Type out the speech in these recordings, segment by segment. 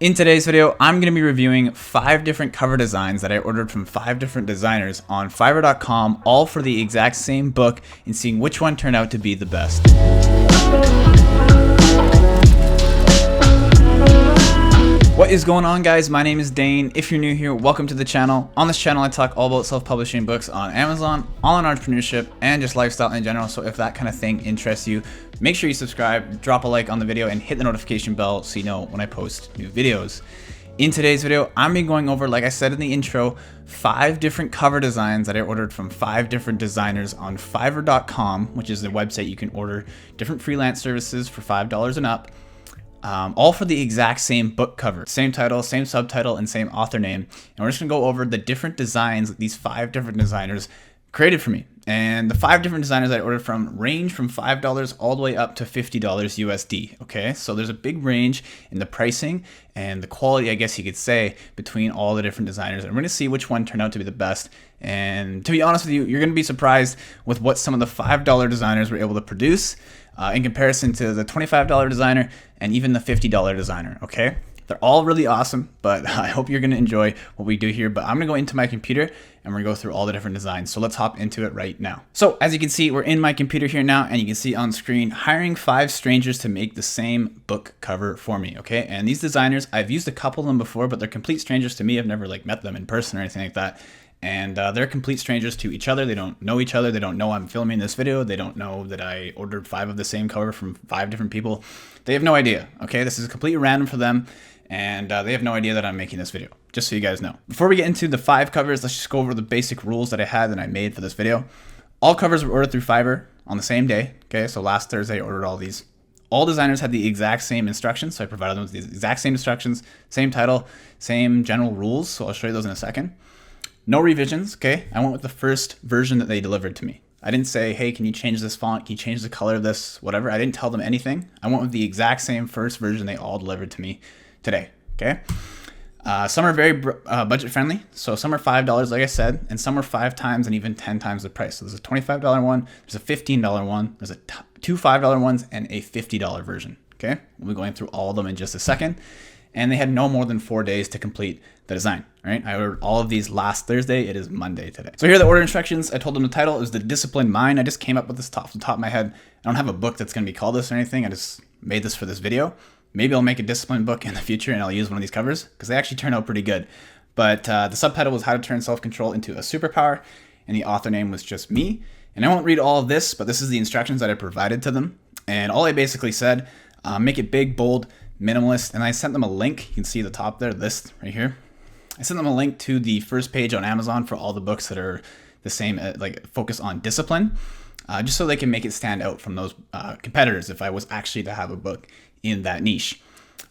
In today's video, I'm going to be reviewing 5 different cover designs that I ordered from 5 different designers on Fiverr.com, all for the exact same book, and seeing which one turned out to be the best. What is going on, guys? My name is Dane. If you're new here, welcome to the channel. On this channel, I talk all about self-publishing books on Amazon, all on entrepreneurship, and just lifestyle in general. So if that kind of thing interests you, make sure you subscribe, drop a like on the video, and hit the notification bell so you know when I post new videos. In today's video, I'm going to be going over, like I said in the intro, 5 different cover designs that I ordered from 5 different designers on Fiverr.com, which is the website you can order different freelance services for $5 and up. All for the exact same book cover, same title, same subtitle, and same author name. And we're just gonna go over the different designs that these 5 different designers created for me. And the 5 different designers I ordered from range from $5 all the way up to $50 USD. Okay, so there's a big range in the pricing and the quality, I guess you could say, between all the different designers. And we're gonna see which one turned out to be the best. And to be honest with you, you're gonna be surprised with what some of the $5 designers were able to produce in comparison to the $25 designer and even the $50 designer, okay? They're all really awesome, but I hope you're gonna enjoy what we do here. But I'm gonna go into my computer and we're gonna go through all the different designs. So let's hop into it right now. So as you can see, we're in my computer here now, and you can see on screen, hiring 5 strangers to make the same book cover for me, okay? And these designers, I've used a couple of them before, but they're complete strangers to me. I've never met them in person or anything like that. And they're complete strangers to each other. They don't know each other. They don't know I'm filming this video. They don't know that I ordered 5 of the same cover from 5 different people. They have no idea, okay? This is completely random for them, and they have no idea that I'm making this video, just so you guys know. Before we get into the 5 covers, let's just go over the basic rules that I had and I made for this video. All covers were ordered through Fiverr on the same day, okay? So last Thursday, I ordered all these. All designers had the exact same instructions, so I provided them with the exact same instructions, same title, same general rules, so I'll show you those in a second. No revisions, okay? I went with the first version that they delivered to me. I didn't say, hey, can you change this font? Can you change the color of this? Whatever. I didn't tell them anything. I went with the exact same first version they all delivered to me today, okay? Some are very budget friendly. So some are $5, like I said, and some are 5 times and even 10 times the price. So there's a $25 one, there's a $15 one, there's two $5 ones, and a $50 version, okay? We'll be going through all of them in just a second. And they had no more than 4 days to complete the design, right? I ordered all of these last Thursday. It is Monday today. So here are the order instructions. I told them the title is The Disciplined Mind. I just came up with this off the top of my head. I don't have a book that's going to be called this or anything. I just made this for this video. Maybe I'll make a disciplined book in the future and I'll use one of these covers because they actually turned out pretty good. But the subtitle was How to Turn Self-Control into a Superpower, and the author name was just me. And I won't read all of this, but this is the instructions that I provided to them. And all I basically said, make it big, bold, minimalist, and I sent them a link. You can see the top there, list right here. I sent them a link to the first page on Amazon for all the books that are the same, like focus on discipline, just so they can make it stand out from those competitors if I was actually to have a book in that niche.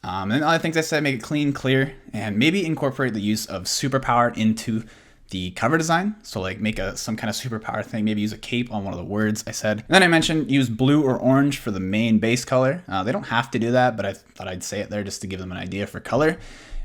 And other things I said, make it clean, clear, and maybe incorporate the use of superpower into the cover design. So like make some kind of superpower thing, maybe use a cape on one of the words I said. And then I mentioned use blue or orange for the main base color. They don't have to do that, but I thought I'd say it there just to give them an idea for color.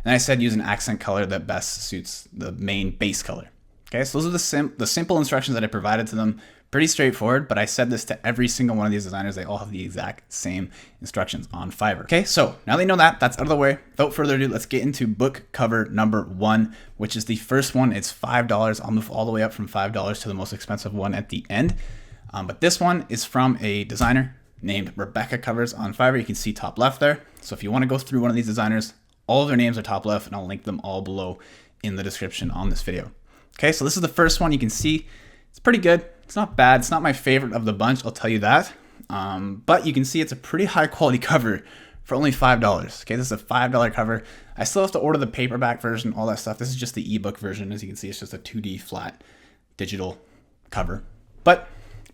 And I said use an accent color that best suits the main base color. Okay, so those are the simple instructions that I provided to them. Pretty straightforward, but I said this to every single one of these designers. They all have the exact same instructions on Fiverr. Okay, so now they know that, that's out of the way. Without further ado, let's get into book cover number 1, which is the first one. It's $5. I'll move all the way up from $5 to the most expensive one at the end. But this one is from a designer named Rebecca Covers on Fiverr. You can see top left there. So if you want to go through one of these designers, all of their names are top left, and I'll link them all below in the description on this video. Okay, so this is the first one. You can see it's pretty good. It's not bad. It's not my favorite of the bunch, I'll tell you that. But you can see it's a pretty high quality cover for only $5. Okay, this is a $5 cover. I still have to order the paperback version, all that stuff. This is just the ebook version. As you can see, it's just a 2D flat digital cover. But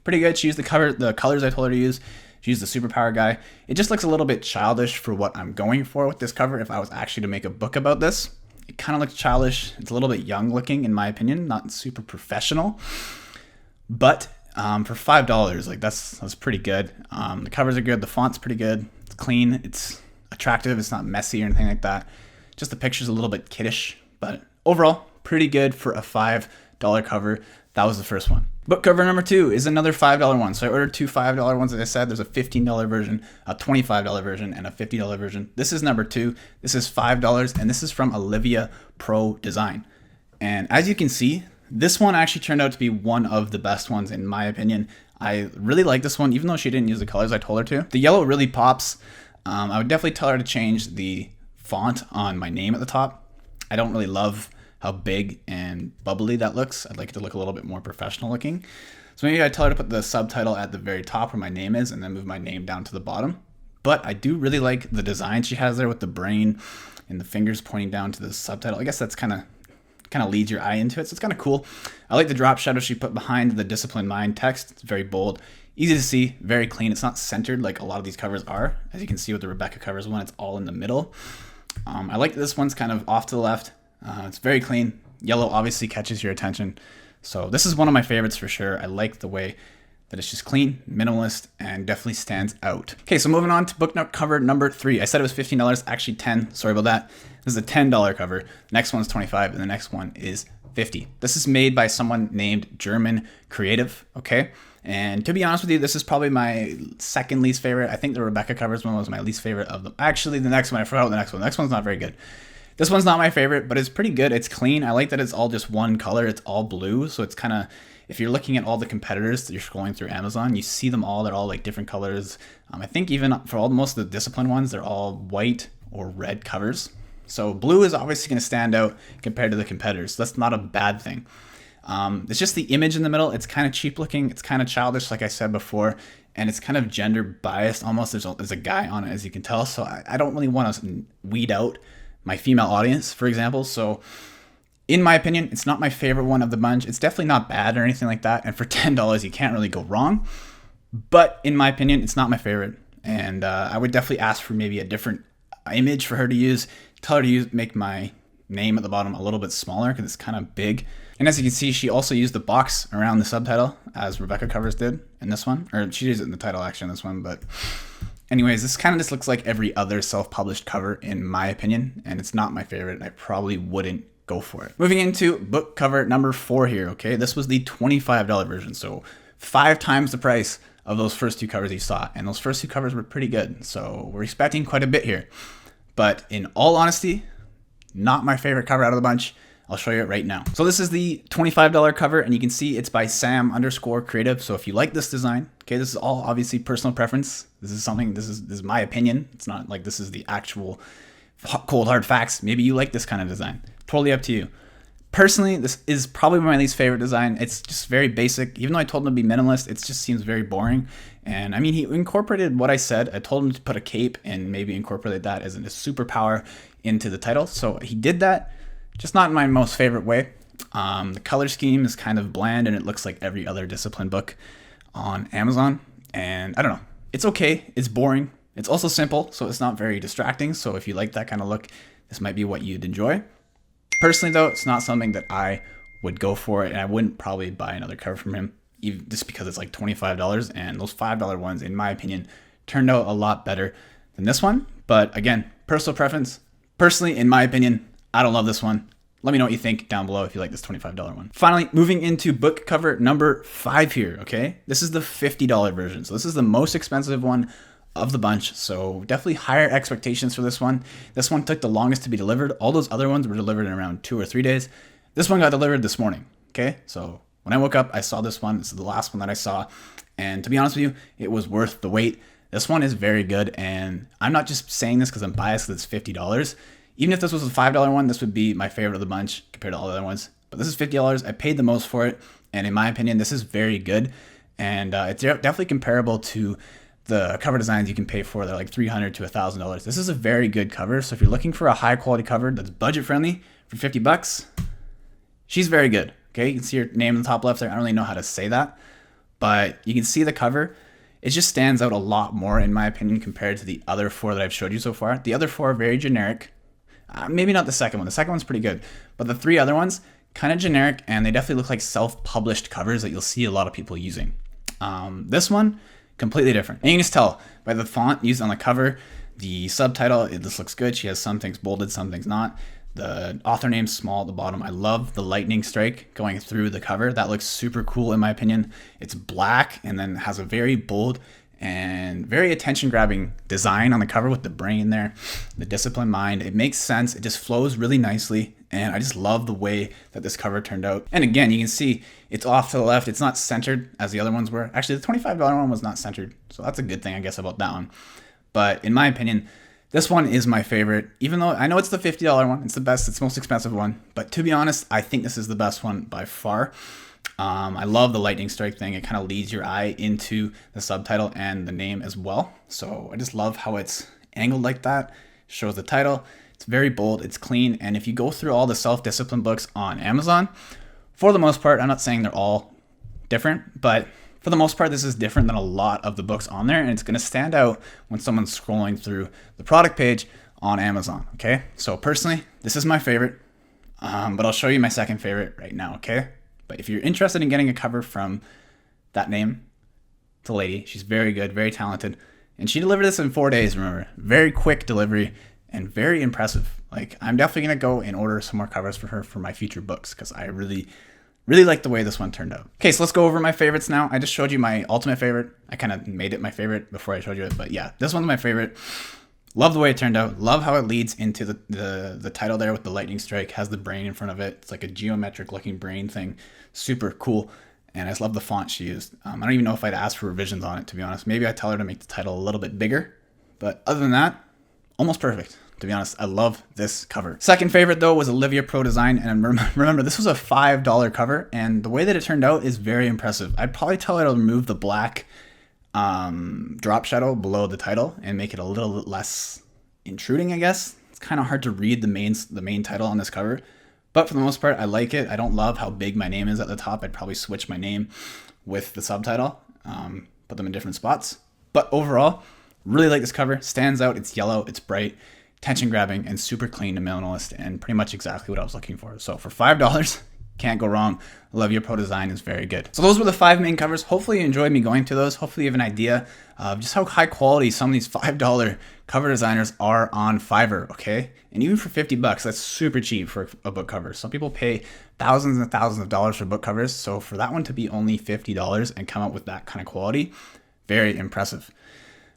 pretty good. She used the colors I told her to use. She used the superpower guy. It just looks a little bit childish for what I'm going for with this cover. If I was actually to make a book about this, it kind of looks childish. It's a little bit young looking in my opinion, not super professional. But for $5, like that's pretty good. The covers are good. The font's pretty good. It's clean. It's attractive. It's not messy or anything like that. Just the picture's a little bit kiddish, but overall pretty good for a $5 cover That was the first one. Book cover number 2 is another $5 one. So I ordered 2 $5 ones. As I said, there's a $15 version, a $25 version, and a $50 version. This is number 2. This is $5, and this is from Olivia Pro Design. And as you can see, this one actually turned out to be one of the best ones in my opinion. I really like this one, even though she didn't use the colors I told her to. The yellow really pops. I would definitely tell her to change the font on my name at the top. I don't really love how big and bubbly that looks. I'd like it to look a little bit more professional looking. So maybe I'd tell her to put the subtitle at the very top where my name is and then move my name down to the bottom. But I do really like the design she has there with the brain and the fingers pointing down to the subtitle. I guess that's kind of leads your eye into it. So it's kind of cool. I like the drop shadow she put behind the disciplined mind text. It's very bold, easy to see, very clean. It's not centered like a lot of these covers are. As you can see with the Rebecca covers one, it's all in the middle. I like that this one's kind of off to the left. It's very clean. Yellow obviously catches your attention. So this is one of my favorites for sure. I like the way that it's just clean, minimalist, and definitely stands out. Okay, so moving on to book cover number 3. I said it was $15, actually $10. Sorry about that. This is a $10 cover. The next one's $25, and the next one is $50. This is made by someone named German Creative, okay? And to be honest with you, this is probably my second least favorite. I think the Rebecca covers one was my least favorite of them. Actually, the next one, I forgot the next one. The next one's not very good. This one's not my favorite, but it's pretty good. It's clean. I like that it's all just one color. It's all blue. So it's kind of, if you're looking at all the competitors that you're scrolling through Amazon, you see them all. They're all like different colors. I think even for most of the discipline ones, they're all white or red covers. So blue is obviously going to stand out compared to the competitors. So that's not a bad thing. It's just the image in the middle. It's kind of cheap looking. It's kind of childish, like I said before. And it's kind of gender biased almost. There's a guy on it, as you can tell. So I don't really want to weed out my female audience, for example. So in my opinion, it's not my favorite one of the bunch. It's definitely not bad or anything like that. And for $10, you can't really go wrong. But in my opinion, it's not my favorite. And I would definitely ask for maybe a different image for her to use. Tell her to make my name at the bottom a little bit smaller because it's kind of big. And as you can see, she also used the box around the subtitle as Rebecca covers did in this one. Or she used it in the title actually in this one, but anyways, this kind of just looks like every other self-published cover in my opinion, and it's not my favorite. I probably wouldn't go for it. Moving into book cover number 4 here, okay? This was the $25 version, so 5 times the price of those first 2 covers you saw, and those first 2 covers were pretty good, so we're expecting quite a bit here. But in all honesty, not my favorite cover out of the bunch. I'll show you it right now. So this is the $25 cover, and you can see it's by Sam_creative. So if you like this design, okay, this is all obviously personal preference. This is my opinion. It's not like this is the actual cold hard facts. Maybe you like this kind of design. Totally up to you. Personally, this is probably my least favorite design. It's just very basic. Even though I told him to be minimalist, it just seems very boring. And I mean, he incorporated what I said. I told him to put a cape and maybe incorporate that as a superpower into the title. So he did that. Just not in my most favorite way. The color scheme is kind of bland and it looks like every other discipline book on Amazon. And I don't know, it's okay. It's boring. It's also simple, so it's not very distracting. So if you like that kind of look, this might be what you'd enjoy. Personally though, it's not something that I would go for, and I wouldn't probably buy another cover from him, even just because it's like $25, and those $5 ones, in my opinion, turned out a lot better than this one. But again, personal preference. Personally, in my opinion, I don't love this one. Let me know what you think down below if you like this $25 one. Finally, moving into book cover number 5 here, okay? This is the $50 version. So this is the most expensive one of the bunch. So definitely higher expectations for this one. This one took the longest to be delivered. All those other ones were delivered in around 2 or 3 days. This one got delivered this morning, okay? So when I woke up, I saw this one. This is the last one that I saw. And to be honest with you, it was worth the wait. This one is very good. And I'm not just saying this because I'm biased because it's $50. Even if this was a $5 one, this would be my favorite of the bunch compared to all the other ones. But this is $50. I paid the most for it. And in my opinion, this is very good. And it's definitely comparable to the cover designs you can pay for. They're like $300 to $1,000. This is a very good cover. So if you're looking for a high quality cover that's budget friendly for $50, she's very good. Okay, you can see her name in the top left there. I don't really know how to say that, but you can see the cover. It just stands out a lot more in my opinion compared to the other 4 that I've showed you so far. The other 4 are very generic. Maybe not the second one. The second one's pretty good, but the 3 other ones kind of generic, and they definitely look like self-published covers that you'll see a lot of people using. This one, completely different. And you can just tell by the font used on the cover The subtitle, this looks good. She has some things bolded, some things not. The author name's small at the bottom. I love the lightning strike going through the cover. That looks super cool in my opinion. It's black and then has a very bold and very attention-grabbing design on the cover with the brain there, the disciplined mind. It makes sense. It just flows really nicely, and I just love the way that this cover turned out. And again, you can see it's off to the left. It's not centered as the other ones were. Actually, the $25 one was not centered, so that's a good thing, I guess, about that one. But in my opinion, this one is my favorite, even though I know it's the $50 one. It's the best, it's the most expensive one. But to be honest, I think this is the best one by far. I love the lightning strike thing. It kind of leads your eye into the subtitle and the name as well. So I just love how it's angled like that. Shows the title. It's very bold, it's clean. And if you go through all the self-discipline books on Amazon, for the most part, I'm not saying they're all different, but for the most part, this is different than a lot of the books on there, and it's going to stand out when someone's scrolling through the product page on Amazon, okay? So personally, this is my favorite, but I'll show you my second favorite right now, okay? But if you're interested in getting a cover from that name, it's a lady. She's very good, very talented, and she delivered this in 4 days, remember? Very quick delivery and very impressive. Like, I'm definitely going to go and order some more covers for her for my future books because I really like the way this one turned out. Okay, so let's go over my favorites now. I just showed you my ultimate favorite. I kind of made it my favorite before I showed you it, but yeah, this one's my favorite. Love the way it turned out. Love how it leads into the title there with the lightning strike. Has the brain in front of it. It's like a geometric looking brain thing. Super cool. And I just love the font she used. I don't even know if I'd ask for revisions on it, to be honest. Maybe I'd tell her to make the title a little bit bigger, but other than that, almost perfect. To be honest, I love this cover. Second favorite though was Olivia Pro Design, and remember this was a $5 cover, and the way that it turned out is very impressive. I'd probably tell her to remove the black drop shadow below the title and make it a little less intruding, I guess. It's kind of hard to read the main title on this cover, but for the most part, I like it. I don't love how big my name is at the top. I'd probably switch my name with the subtitle, put them in different spots. But overall, really like this cover. Stands out. It's yellow. It's bright. Attention grabbing and super clean and minimalist and pretty much exactly what I was looking for. So for $5, can't go wrong. Olivia Pro Design is very good. So those were the 5 main covers. Hopefully you enjoyed me going to those. Hopefully you have an idea of just how high quality some of these $5 cover designers are on Fiverr, okay? And even for $50, that's super cheap for a book cover. Some people pay thousands and thousands of dollars for book covers. So for that one to be only $50 and come out with that kind of quality, very impressive.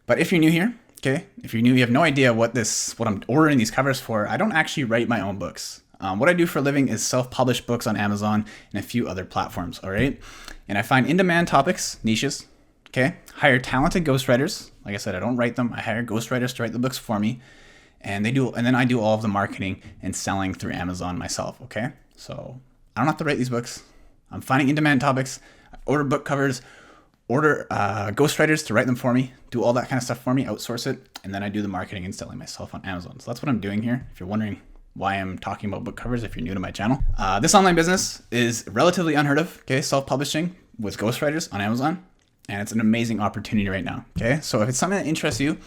But if you're new here, okay, if you're new, you have no idea what I'm ordering these covers for. I don't actually write my own books. What I do for a living is self-publish books on Amazon and a few other platforms, all right? And I find in-demand topics, niches, okay? Hire talented ghostwriters. Like I said, I don't write them. I hire ghostwriters to write the books for me. And then I do all of the marketing and selling through Amazon myself, okay? So I don't have to write these books. I'm finding in-demand topics. I order book covers, order ghostwriters to write them for me, do all that kind of stuff for me, outsource it, and then I do the marketing and selling myself on Amazon. So that's what I'm doing here. If you're wondering why I'm talking about book covers, if you're new to my channel. This online business is relatively unheard of, okay? Self-publishing with ghostwriters on Amazon, and it's an amazing opportunity right now, okay? So if it's something that interests you,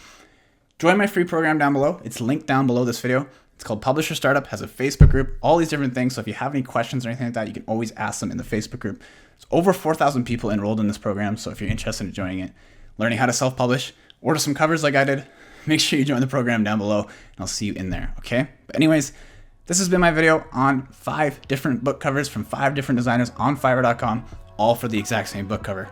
join my free program down below. It's linked down below this video. It's called Publisher Startup, has a Facebook group, all these different things. So if you have any questions or anything like that, you can always ask them in the Facebook group. There's over 4,000 people enrolled in this program. So if you're interested in joining it, learning how to self-publish, order some covers like I did, make sure you join the program down below, and I'll see you in there, okay? But anyways, this has been my video on 5 different book covers from 5 different designers on Fiverr.com, all for the exact same book cover.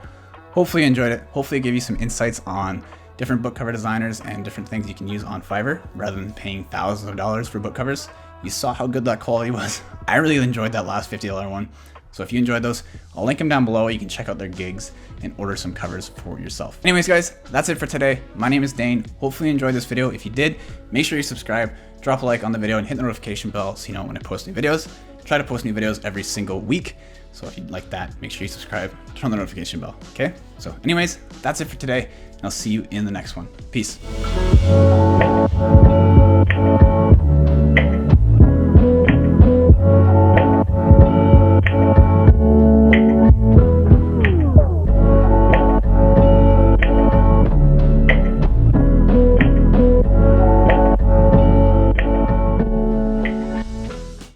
Hopefully you enjoyed it. Hopefully it gave you some insights on different book cover designers and different things you can use on Fiverr rather than paying thousands of dollars for book covers. You saw how good that quality was. I really enjoyed that last $50 one. So if you enjoyed those, I'll link them down below. You can check out their gigs and order some covers for yourself. Anyways, guys, that's it for today. My name is Dane. Hopefully you enjoyed this video. If you did, make sure you subscribe, drop a like on the video, and hit the notification bell so you know when I post new videos. Try to post new videos every single week. So if you'd like that, make sure you subscribe, turn on the notification bell, okay? So anyways, that's it for today, and I'll see you in the next one. Peace.